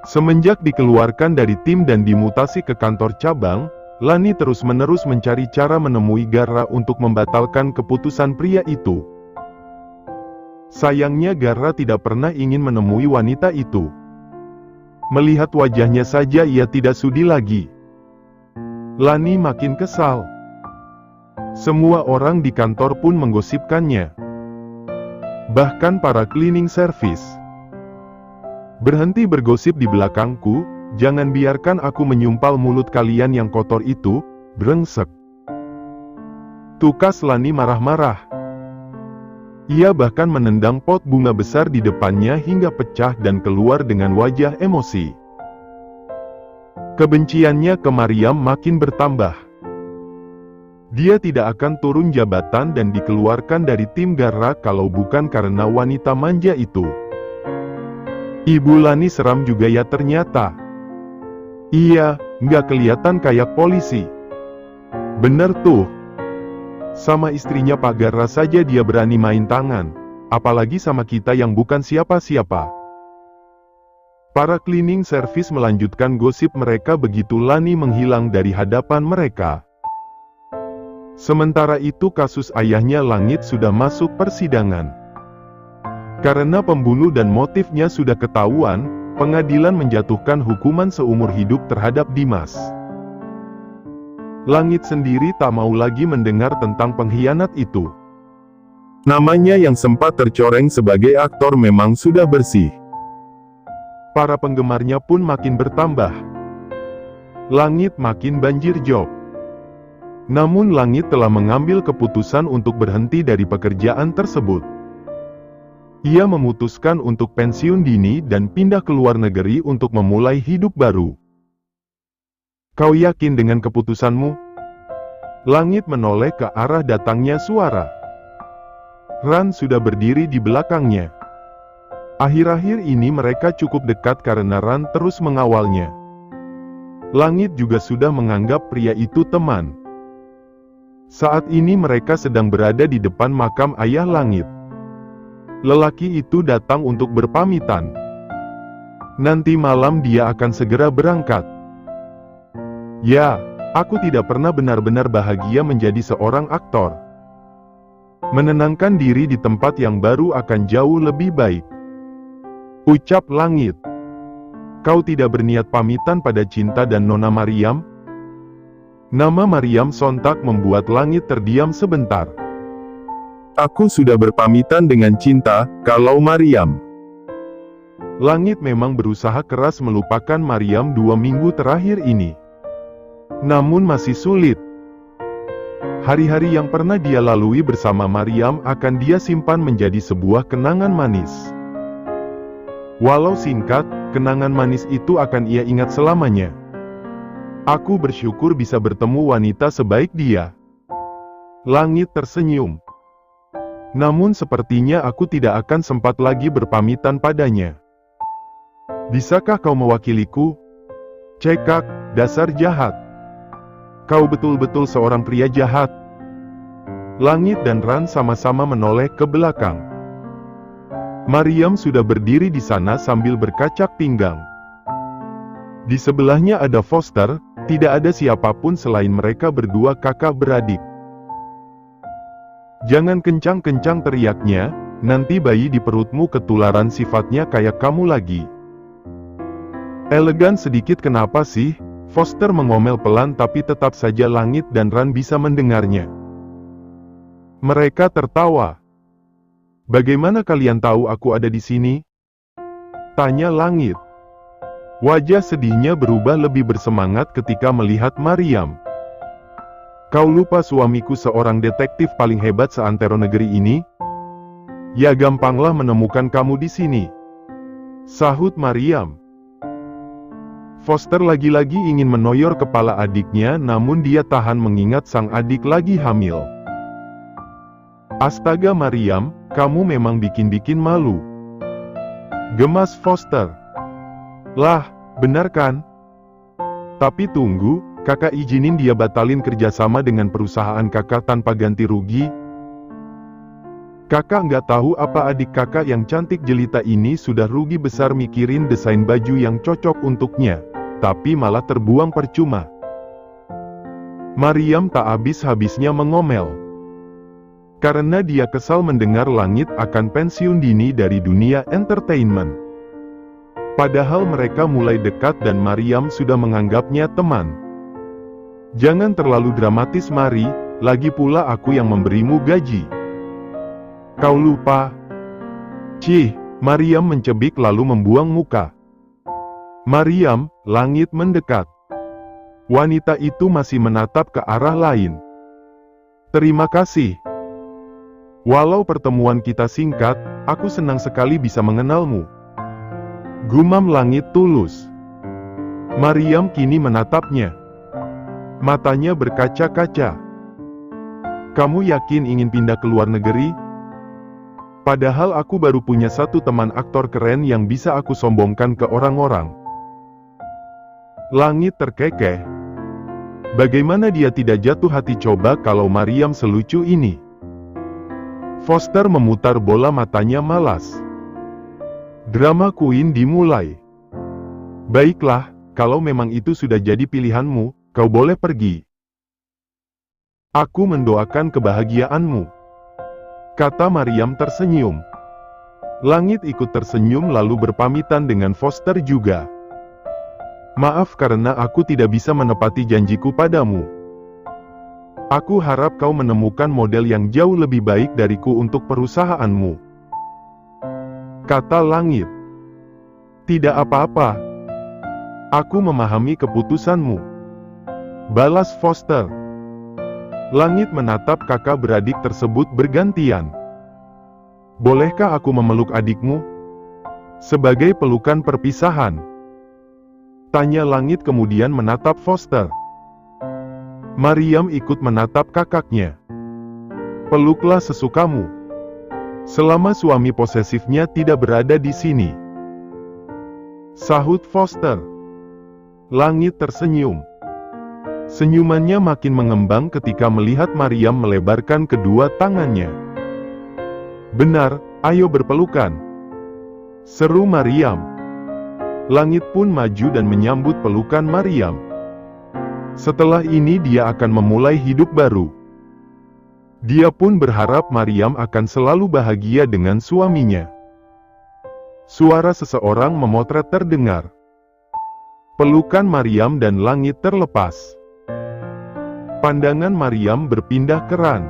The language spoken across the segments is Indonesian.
Semenjak dikeluarkan dari tim dan dimutasi ke kantor cabang, Lani terus-menerus mencari cara menemui Garra untuk membatalkan keputusan pria itu. Sayangnya Garra tidak pernah ingin menemui wanita itu. Melihat wajahnya saja ia tidak sudi lagi. Lani makin kesal. Semua orang di kantor pun menggosipkannya. Bahkan para cleaning service. Berhenti bergosip di belakangku, jangan biarkan aku menyumpal mulut kalian yang kotor itu, brengsek. Tukas Lani marah-marah. Ia bahkan menendang pot bunga besar di depannya hingga pecah dan keluar dengan wajah emosi. Kebenciannya ke Mariam makin bertambah. Dia tidak akan turun jabatan dan dikeluarkan dari tim Garra kalau bukan karena wanita manja itu. Ibu Lani seram juga ya ternyata. Iya, nggak kelihatan kayak polisi. Bener tuh. Sama istrinya Pak Garra saja dia berani main tangan. Apalagi sama kita yang bukan siapa-siapa. Para cleaning service melanjutkan gosip mereka begitu Lani menghilang dari hadapan mereka. Sementara itu kasus ayahnya Langit sudah masuk persidangan. Karena pembunuh dan motifnya sudah ketahuan, pengadilan menjatuhkan hukuman seumur hidup terhadap Dimas. Langit sendiri tak mau lagi mendengar tentang pengkhianat itu. Namanya yang sempat tercoreng sebagai aktor memang sudah bersih. Para penggemarnya pun makin bertambah. Langit makin banjir job. Namun Langit telah mengambil keputusan untuk berhenti dari pekerjaan tersebut. Ia memutuskan untuk pensiun dini dan pindah ke luar negeri untuk memulai hidup baru. Kau yakin dengan keputusanmu? Langit menoleh ke arah datangnya suara. Ran sudah berdiri di belakangnya. Akhir-akhir ini mereka cukup dekat karena Ran terus mengawalnya. Langit juga sudah menganggap pria itu teman. Saat ini mereka sedang berada di depan makam ayah Langit. Lelaki itu datang untuk berpamitan. Nanti malam dia akan segera berangkat. Ya, aku tidak pernah benar-benar bahagia menjadi seorang aktor. Menenangkan diri di tempat yang baru akan jauh lebih baik. Ucap Langit. Kau tidak berniat pamitan pada Cinta dan Nona Mariam? Nama Mariam sontak membuat Langit terdiam sebentar. Aku sudah berpamitan dengan Cinta, kalau Mariam. Langit memang berusaha keras melupakan Mariam 2 minggu terakhir ini. Namun masih sulit. Hari-hari yang pernah dia lalui bersama Mariam akan dia simpan menjadi sebuah kenangan manis. Walau singkat, kenangan manis itu akan ia ingat selamanya. Aku bersyukur bisa bertemu wanita sebaik dia. Langit tersenyum. Namun sepertinya aku tidak akan sempat lagi berpamitan padanya. Bisakah kau mewakiliku? Cekak, dasar jahat. Kau betul-betul seorang pria jahat. Langit dan Ran sama-sama menoleh ke belakang. Mariam sudah berdiri di sana sambil berkacak pinggang. Di sebelahnya ada Foster, tidak ada siapapun selain mereka berdua kakak beradik. Jangan kencang-kencang teriaknya, nanti bayi di perutmu ketularan sifatnya kayak kamu lagi. Elegan sedikit kenapa sih? Foster mengomel pelan tapi tetap saja Langit dan Ran bisa mendengarnya. Mereka tertawa. Bagaimana kalian tahu aku ada di sini? Tanya Langit. Wajah sedihnya berubah lebih bersemangat ketika melihat Mariam. Kau lupa suamiku seorang detektif paling hebat seantero negeri ini? Ya gampanglah menemukan kamu di sini. Sahut Mariam. Foster lagi-lagi ingin menoyor kepala adiknya namun dia tahan mengingat sang adik lagi hamil. Astaga Mariam, kamu memang bikin-bikin malu. Gemas Foster. Lah, benar kan? Tapi tunggu, kakak izinin dia batalin kerjasama dengan perusahaan kakak tanpa ganti rugi. Kakak nggak tahu apa adik kakak yang cantik jelita ini sudah rugi besar mikirin desain baju yang cocok untuknya, tapi malah terbuang percuma. Maryam tak habis-habisnya mengomel. Karena dia kesal mendengar Langit akan pensiun dini dari dunia entertainment. Padahal mereka mulai dekat dan Maryam sudah menganggapnya teman. Jangan terlalu dramatis Mari, lagi pula aku yang memberimu gaji. Kau lupa? Cih, Maryam mencebik lalu membuang muka. Maryam, Langit mendekat. Wanita itu masih menatap ke arah lain. Terima kasih. Walau pertemuan kita singkat, aku senang sekali bisa mengenalmu. Gumam Langit tulus. Maryam kini menatapnya. Matanya berkaca-kaca. Kamu yakin ingin pindah ke luar negeri? Padahal aku baru punya satu teman aktor keren yang bisa aku sombongkan ke orang-orang. Langit terkekeh. Bagaimana dia tidak jatuh hati coba kalau Maryam selucu ini? Foster memutar bola matanya malas. Drama Queen dimulai. Baiklah, kalau memang itu sudah jadi pilihanmu, kau boleh pergi. Aku mendoakan kebahagiaanmu, kata Maryam tersenyum. Langit ikut tersenyum lalu berpamitan dengan Foster juga. Maaf karena aku tidak bisa menepati janjiku padamu. Aku harap kau menemukan model yang jauh lebih baik dariku untuk perusahaanmu, kata Langit. Tidak apa-apa. Aku memahami keputusanmu, balas Foster. Langit menatap kakak beradik tersebut bergantian. Bolehkah aku memeluk adikmu? Sebagai pelukan perpisahan, tanya Langit kemudian menatap Foster. Maryam ikut menatap kakaknya. Peluklah sesukamu. Selama suami posesifnya tidak berada di sini, sahut Foster. Langit tersenyum. Senyumannya makin mengembang ketika melihat Maryam melebarkan kedua tangannya. Benar, ayo berpelukan, seru Maryam. Langit pun maju dan menyambut pelukan Maryam. Setelah ini dia akan memulai hidup baru. Dia pun berharap Maryam akan selalu bahagia dengan suaminya. Suara seseorang memotret terdengar. Pelukan Maryam dan Langit terlepas. Pandangan Maryam berpindah ke Ran.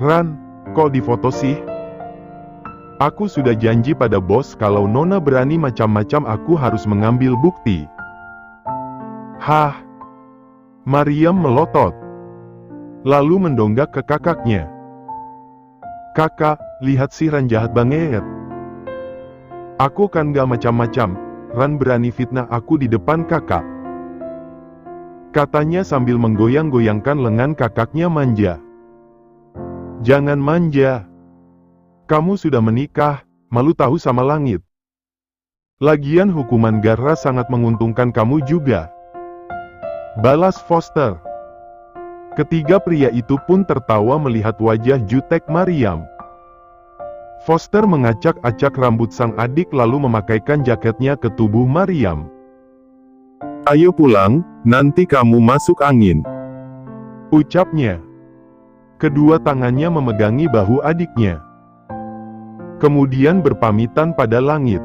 Ran, kok difoto sih? Aku sudah janji pada bos kalau Nona berani macam-macam aku harus mengambil bukti. Hah? Maryam melotot. Lalu mendonggak ke kakaknya. Kakak, lihat si Ran jahat banget. Aku kan gak macam-macam, Ran berani fitnah aku di depan kakak, katanya sambil menggoyang-goyangkan lengan kakaknya manja. Jangan manja. Kamu sudah menikah, malu tahu sama Langit. Lagian hukuman Gara sangat menguntungkan kamu juga, balas Foster. Ketiga pria itu pun tertawa melihat wajah jutek Maryam. Foster mengacak-acak rambut sang adik lalu memakaikan jaketnya ke tubuh Maryam. Ayo pulang, nanti kamu masuk angin, ucapnya. Kedua tangannya memegangi bahu adiknya. Kemudian berpamitan pada Langit.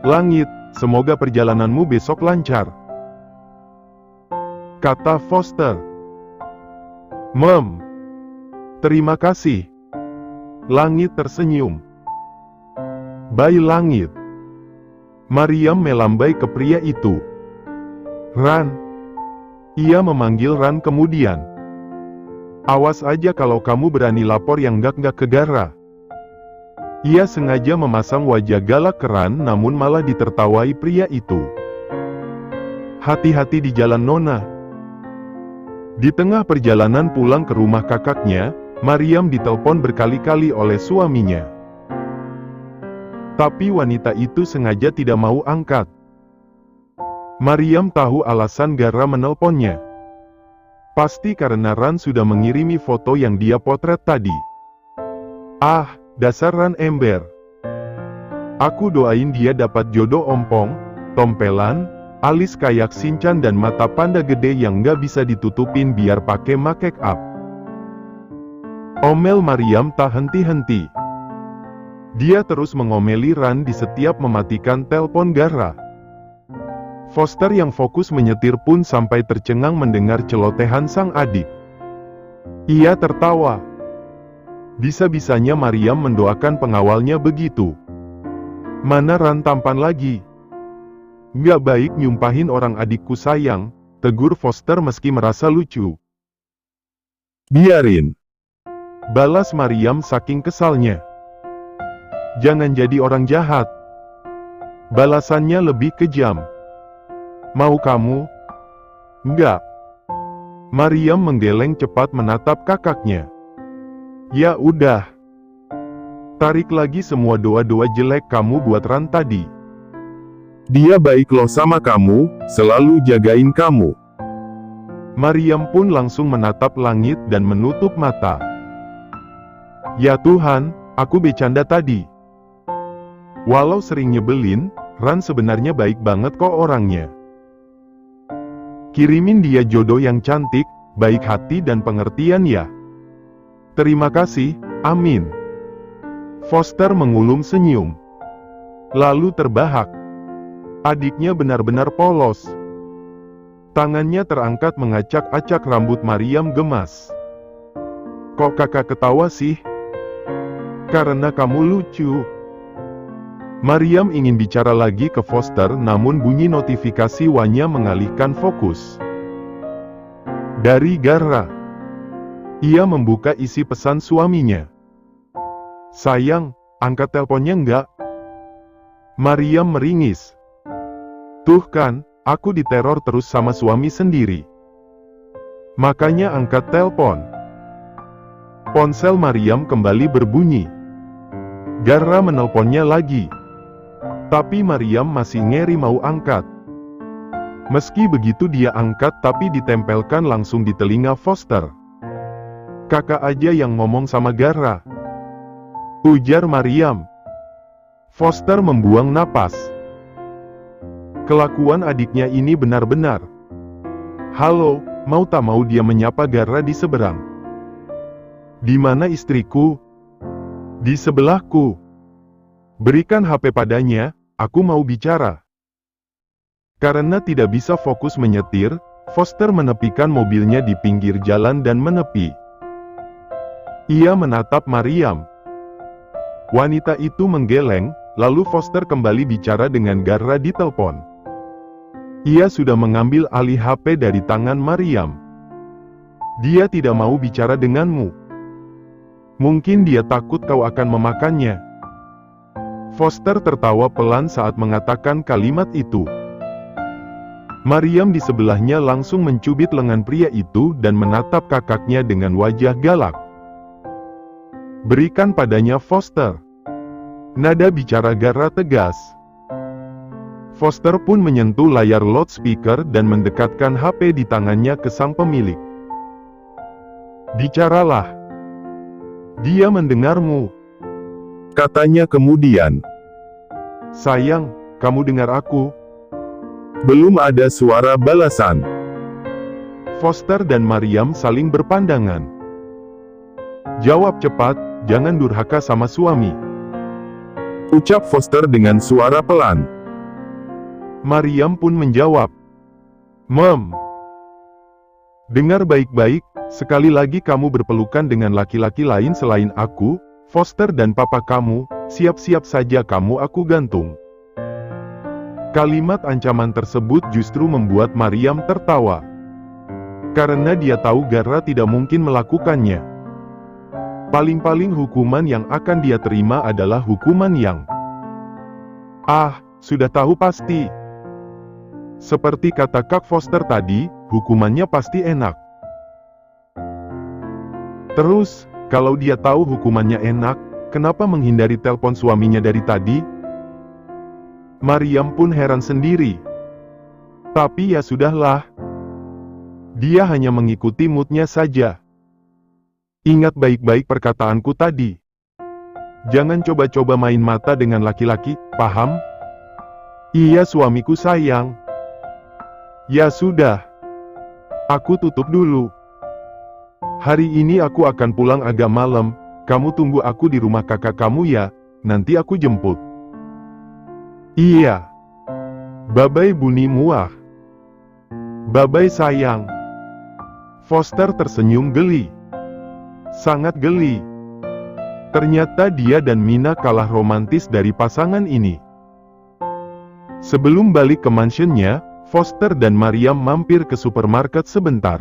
Langit, semoga perjalananmu besok lancar, kata Foster. Terima kasih. Langit tersenyum. Bye Langit. Maryam melambai ke pria itu. Ran. Ia memanggil Ran kemudian. Awas aja kalau kamu berani lapor yang enggak ke Gara. Ia sengaja memasang wajah galak ke Ran namun malah ditertawai pria itu. Hati-hati di jalan Nona. Di tengah perjalanan pulang ke rumah kakaknya, Maryam ditelepon berkali-kali oleh suaminya. Tapi wanita itu sengaja tidak mau angkat. Maryam tahu alasan Gara menelponnya. Pasti karena Ran sudah mengirimi foto yang dia potret tadi. Ah, dasar Ran ember. Aku doain dia dapat jodoh ompong, tompelan, alis kayak Shinchan dan mata panda gede yang nggak bisa ditutupin biar pakai make up. Omel Mariam tak henti-henti. Dia terus mengomeli Ran di setiap mematikan telepon Gara. Foster yang fokus menyetir pun sampai tercengang mendengar celotehan sang adik. Ia tertawa. Bisa-bisanya Mariam mendoakan pengawalnya begitu. Mana Ran tampan lagi. Nggak baik nyumpahin orang adikku sayang, tegur Foster meski merasa lucu. Biarin. Balas Mariam saking kesalnya. Jangan jadi orang jahat. Balasannya lebih kejam. Mau kamu? Enggak. Mariam menggeleng cepat menatap kakaknya. Ya udah. Tarik lagi semua doa-doa jelek kamu buat Ran tadi. Dia baik loh sama kamu, selalu jagain kamu. Mariam pun langsung menatap langit dan menutup mata. Ya Tuhan, aku bercanda tadi. Walau sering nyebelin, Ran sebenarnya baik banget kok orangnya. Kirimin dia jodoh yang cantik, baik hati dan pengertian ya. Terima kasih, amin. Foster mengulum senyum. Lalu terbahak. Adiknya benar-benar polos. Tangannya terangkat mengacak-acak rambut Mariam gemas. Kok kakak ketawa sih? Karena kamu lucu. Mariam ingin bicara lagi ke Foster namun bunyi notifikasi WA-nya mengalihkan fokus. Dari Gara. Ia membuka isi pesan suaminya. Sayang, angkat teleponnya enggak? Mariam meringis. Tuh kan, aku diteror terus sama suami sendiri. Makanya angkat telepon. Ponsel Mariam kembali berbunyi. Gara menelponnya lagi. Tapi Mariam masih ngeri mau angkat. Meski begitu dia angkat tapi ditempelkan langsung di telinga Foster. Kakak aja yang ngomong sama Gara. Ujar Mariam. Foster membuang napas. Kelakuan adiknya ini benar-benar. Halo, mau tak mau dia menyapa Gara di seberang. Di mana istriku? Di sebelahku. Berikan HP padanya, aku mau bicara. Karena tidak bisa fokus menyetir, Foster menepikan mobilnya di pinggir jalan dan menepi. Ia menatap Mariam. Wanita itu menggeleng, lalu Foster kembali bicara dengan Gara di telepon. Ia sudah mengambil alih HP dari tangan Mariam. Dia tidak mau bicara denganmu. Mungkin dia takut kau akan memakannya. Foster tertawa pelan saat mengatakan kalimat itu. Mariam di sebelahnya langsung mencubit lengan pria itu dan menatap kakaknya dengan wajah galak. Berikan padanya Foster. Nada bicara Gara tegas. Foster pun menyentuh layar loudspeaker dan mendekatkan HP di tangannya ke sang pemilik. Bicaralah. Dia mendengarmu. Katanya kemudian. Sayang, kamu dengar aku? Belum ada suara balasan. Foster dan Mariam saling berpandangan. Jawab cepat, jangan durhaka sama suami. Ucap Foster dengan suara pelan. Mariam pun menjawab. Mom. Dengar baik-baik, sekali lagi kamu berpelukan dengan laki-laki lain selain aku, Foster dan papa kamu, siap-siap saja kamu aku gantung. Kalimat ancaman tersebut justru membuat Mariam tertawa. Karena dia tahu Gara tidak mungkin melakukannya. Paling-paling hukuman yang akan dia terima adalah hukuman yang... sudah tahu pasti. Seperti kata Kak Foster tadi, hukumannya pasti enak. Terus, kalau dia tahu hukumannya enak, kenapa menghindari telepon suaminya dari tadi? Mariam pun heran sendiri. Tapi ya sudahlah. Dia hanya mengikuti moodnya saja. Ingat baik-baik perkataanku tadi. Jangan coba-coba main mata dengan laki-laki, paham? Iya suamiku sayang. Ya sudah. Aku tutup dulu. Hari ini aku akan pulang agak malam, kamu tunggu aku di rumah kakak kamu ya, nanti aku jemput. Iya. Bye-bye Buni Muah. Bye-bye sayang. Foster tersenyum geli. Sangat geli. Ternyata dia dan Mina kalah romantis dari pasangan ini. Sebelum balik ke mansionnya, Foster dan Mariam mampir ke supermarket sebentar.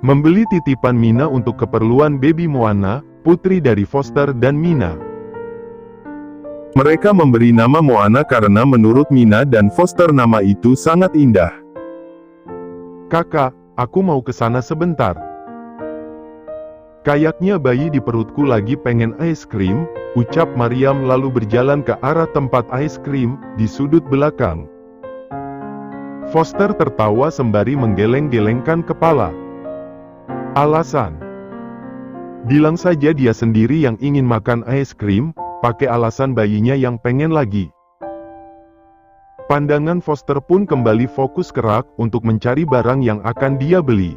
Membeli titipan Mina untuk keperluan baby Moana, putri dari Foster dan Mina. Mereka memberi nama Moana karena menurut Mina dan Foster nama itu sangat indah. Kakak, aku mau ke sana sebentar. Kayaknya bayi di perutku lagi pengen es krim, ucap Mariam lalu berjalan ke arah tempat es krim, di sudut belakang. Foster tertawa sembari menggeleng-gelengkan kepala. Alasan? Bilang saja dia sendiri yang ingin makan es krim, pakai alasan bayinya yang pengen lagi. Pandangan Foster pun kembali fokus ke rak untuk mencari barang yang akan dia beli.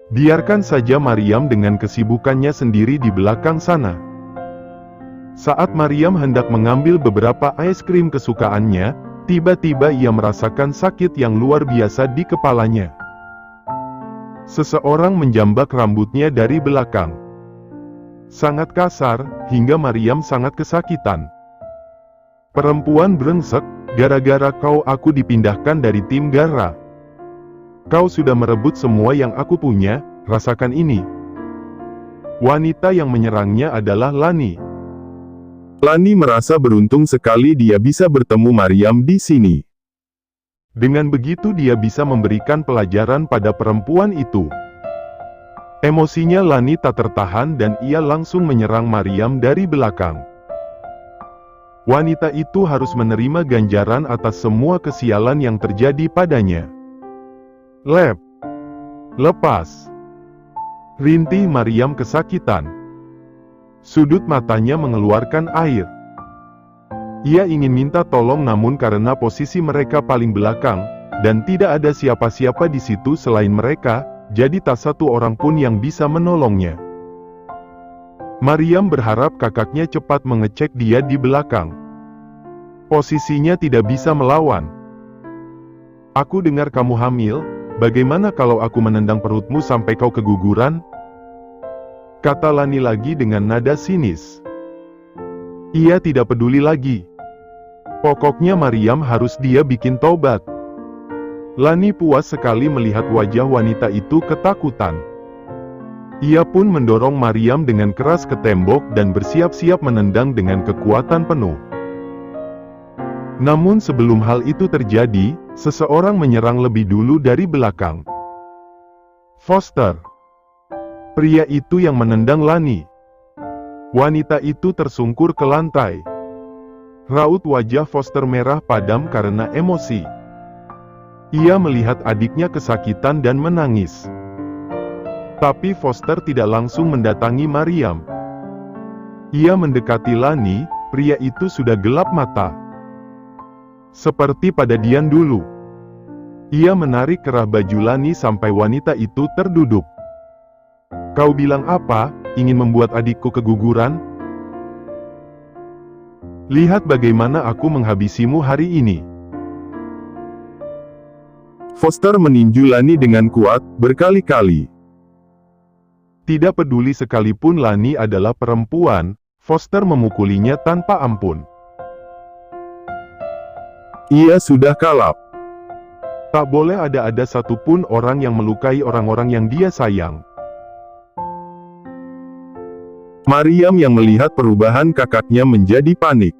Biarkan saja Mariam dengan kesibukannya sendiri di belakang sana. Saat Mariam hendak mengambil beberapa es krim kesukaannya, tiba-tiba ia merasakan sakit yang luar biasa di kepalanya. Seseorang menjambak rambutnya dari belakang. Sangat kasar, hingga Mariam sangat kesakitan. Perempuan brengsek, gara-gara kau aku dipindahkan dari tim Gara. Kau sudah merebut semua yang aku punya, rasakan ini. Wanita yang menyerangnya adalah Lani. Lani merasa beruntung sekali dia bisa bertemu Mariam di sini. Dengan begitu dia bisa memberikan pelajaran pada perempuan itu. Emosinya Lani tak tertahan dan ia langsung menyerang Mariam dari belakang. Wanita itu harus menerima ganjaran atas semua kesialan yang terjadi padanya. Lepas. Rintih Mariam kesakitan. Sudut matanya mengeluarkan air. Ia ingin minta tolong namun karena posisi mereka paling belakang, dan tidak ada siapa-siapa di situ selain mereka, jadi tak satu orang pun yang bisa menolongnya. Mariam berharap kakaknya cepat mengecek dia di belakang. Posisinya tidak bisa melawan. Aku dengar kamu hamil, bagaimana kalau aku menendang perutmu sampai kau keguguran? Kata Lani lagi dengan nada sinis. Ia tidak peduli lagi. Pokoknya Mariam harus dia bikin tobat. Lani puas sekali melihat wajah wanita itu ketakutan. Ia pun mendorong Mariam dengan keras ke tembok dan bersiap-siap menendang dengan kekuatan penuh. Namun sebelum hal itu terjadi, seseorang menyerang lebih dulu dari belakang. Foster. Pria itu yang menendang Lani. Wanita itu tersungkur ke lantai. Raut wajah Foster merah padam karena emosi. Ia melihat adiknya kesakitan dan menangis. Tapi Foster tidak langsung mendatangi Mariam. Ia mendekati Lani, pria itu sudah gelap mata. Seperti pada Dian dulu. Ia menarik kerah baju Lani sampai wanita itu terduduk. Kau bilang apa, ingin membuat adikku keguguran? Lihat bagaimana aku menghabisimu hari ini. Foster meninju Lani dengan kuat, berkali-kali. Tidak peduli sekalipun Lani adalah perempuan, Foster memukulinya tanpa ampun. Ia sudah kalap. Tak boleh ada satupun orang yang melukai orang-orang yang dia sayang. Mariam yang melihat perubahan kakaknya menjadi panik.